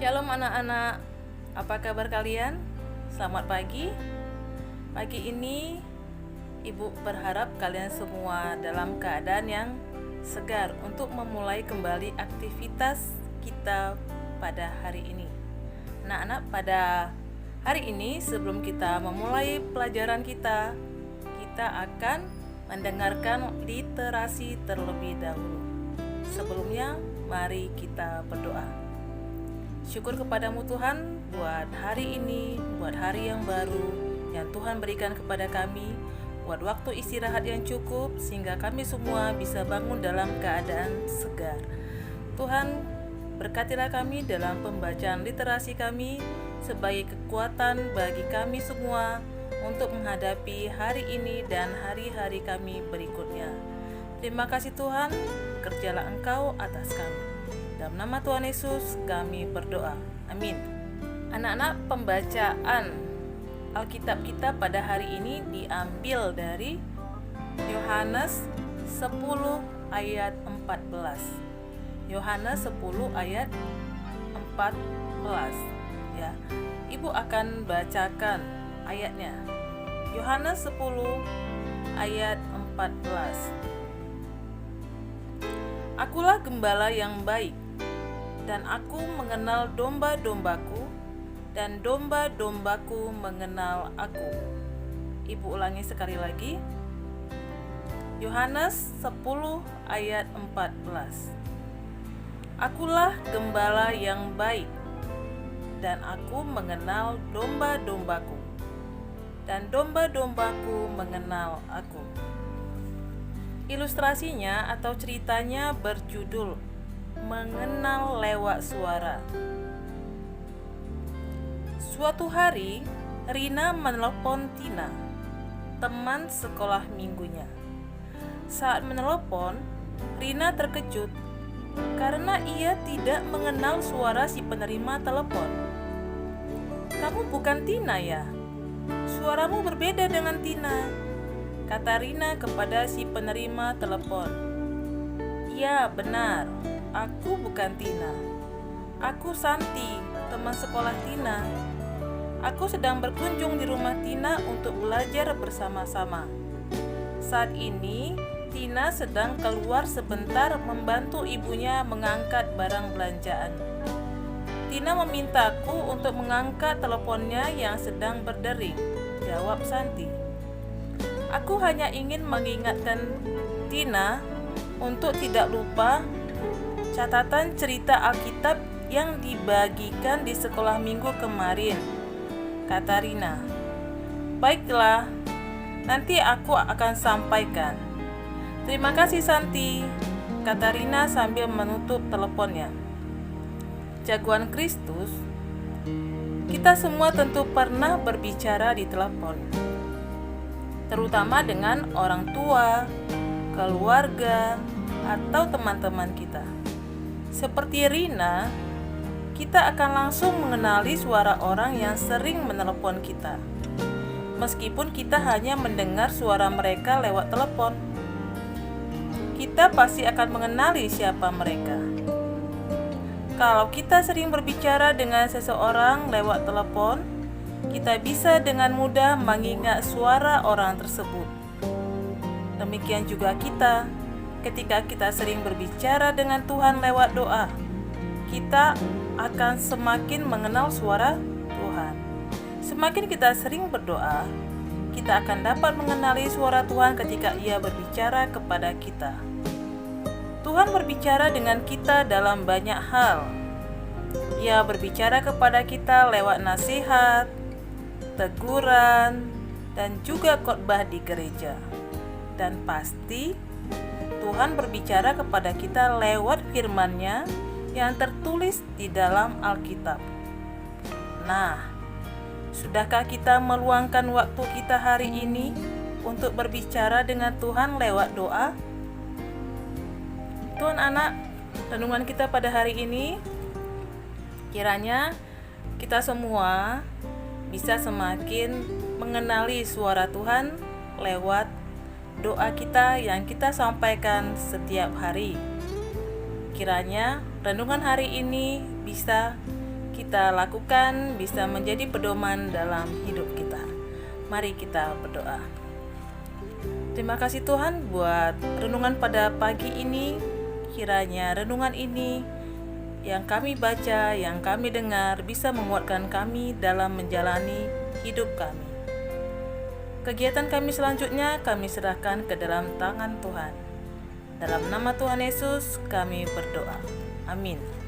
Shalom anak-anak, apa kabar kalian? Selamat pagi. Pagi ini Ibu berharap kalian semua dalam keadaan yang segar untuk memulai kembali aktivitas kita pada hari ini. Anak-anak, pada hari ini sebelum kita memulai pelajaran kita akan mendengarkan literasi terlebih dahulu. Sebelumnya, mari kita berdoa. Syukur kepadamu Tuhan buat hari ini, buat hari yang baru yang Tuhan berikan kepada kami, buat waktu istirahat yang cukup sehingga kami semua bisa bangun dalam keadaan segar. Tuhan, berkatilah kami dalam pembacaan literasi kami sebagai kekuatan bagi kami semua untuk menghadapi hari ini dan hari-hari kami berikutnya. Terima kasih Tuhan, kerjalah Engkau atas kami. Dalam nama Tuhan Yesus kami berdoa. Amin. Anak-anak, pembacaan Alkitab kita pada hari ini diambil dari Yohanes 10 ayat 14. Yohanes 10 ayat 14 ya. Ibu akan bacakan ayatnya. Yohanes 10 ayat 14. Akulah gembala yang baik, dan aku mengenal domba-dombaku, dan domba-dombaku mengenal aku. Ibu ulangi sekali lagi. Yohanes 10 ayat 14. Akulah gembala yang baik, dan aku mengenal domba-dombaku, dan domba-dombaku mengenal aku. Ilustrasinya atau ceritanya berjudul Mengenal Lewat Suara. Suatu hari, Rina menelepon Tina, teman sekolah minggunya. Saat menelepon, Rina terkejut karena ia tidak mengenal suara si penerima telepon. "Kamu bukan Tina ya? Suaramu berbeda dengan Tina," kata Rina kepada si penerima telepon. "Ya, benar. Aku bukan Tina. Aku Santi, teman sekolah Tina. Aku sedang berkunjung di rumah Tina untuk belajar bersama-sama. Saat ini, Tina sedang keluar sebentar membantu ibunya mengangkat barang belanjaan. Tina memintaku untuk mengangkat teleponnya yang sedang berdering," jawab Santi. "Aku hanya ingin mengingatkan Tina untuk tidak lupa catatan cerita Alkitab yang dibagikan di sekolah minggu kemarin," kata Rina. "Baiklah, nanti aku akan sampaikan." "Terima kasih Santi," kata Rina sambil menutup teleponnya. Jagoan Kristus, kita semua tentu pernah berbicara di telepon, terutama dengan orang tua, keluarga, atau teman-teman kita. Seperti Rina, kita akan langsung mengenali suara orang yang sering menelepon kita, meskipun kita hanya mendengar suara mereka lewat telepon. Kita pasti akan mengenali siapa mereka. Kalau kita sering berbicara dengan seseorang lewat telepon, kita bisa dengan mudah mengingat suara orang tersebut. Demikian juga kita, ketika kita sering berbicara dengan Tuhan lewat doa, kita akan semakin mengenal suara Tuhan. Semakin kita sering berdoa, kita akan dapat mengenali suara Tuhan ketika Ia berbicara kepada kita. Tuhan berbicara dengan kita dalam banyak hal. Ia berbicara kepada kita lewat nasihat, teguran, dan juga khotbah di gereja. Dan pasti Tuhan berbicara kepada kita lewat firman-Nya yang tertulis di dalam Alkitab. Nah, sudahkah kita meluangkan waktu kita hari ini untuk berbicara dengan Tuhan lewat doa? Tuhan anak, renungan kita pada hari ini, kiranya kita semua bisa semakin mengenali suara Tuhan lewat doa kita yang kita sampaikan setiap hari. Kiranya renungan hari ini bisa kita lakukan bisa menjadi pedoman dalam hidup kita. Mari kita berdoa. Terima kasih Tuhan buat renungan pada pagi ini. Kiranya renungan ini yang kami baca, yang kami dengar bisa menguatkan kami dalam menjalani hidup kami. Kegiatan kami selanjutnya kami serahkan ke dalam tangan Tuhan. Dalam nama Tuhan Yesus kami berdoa. Amin.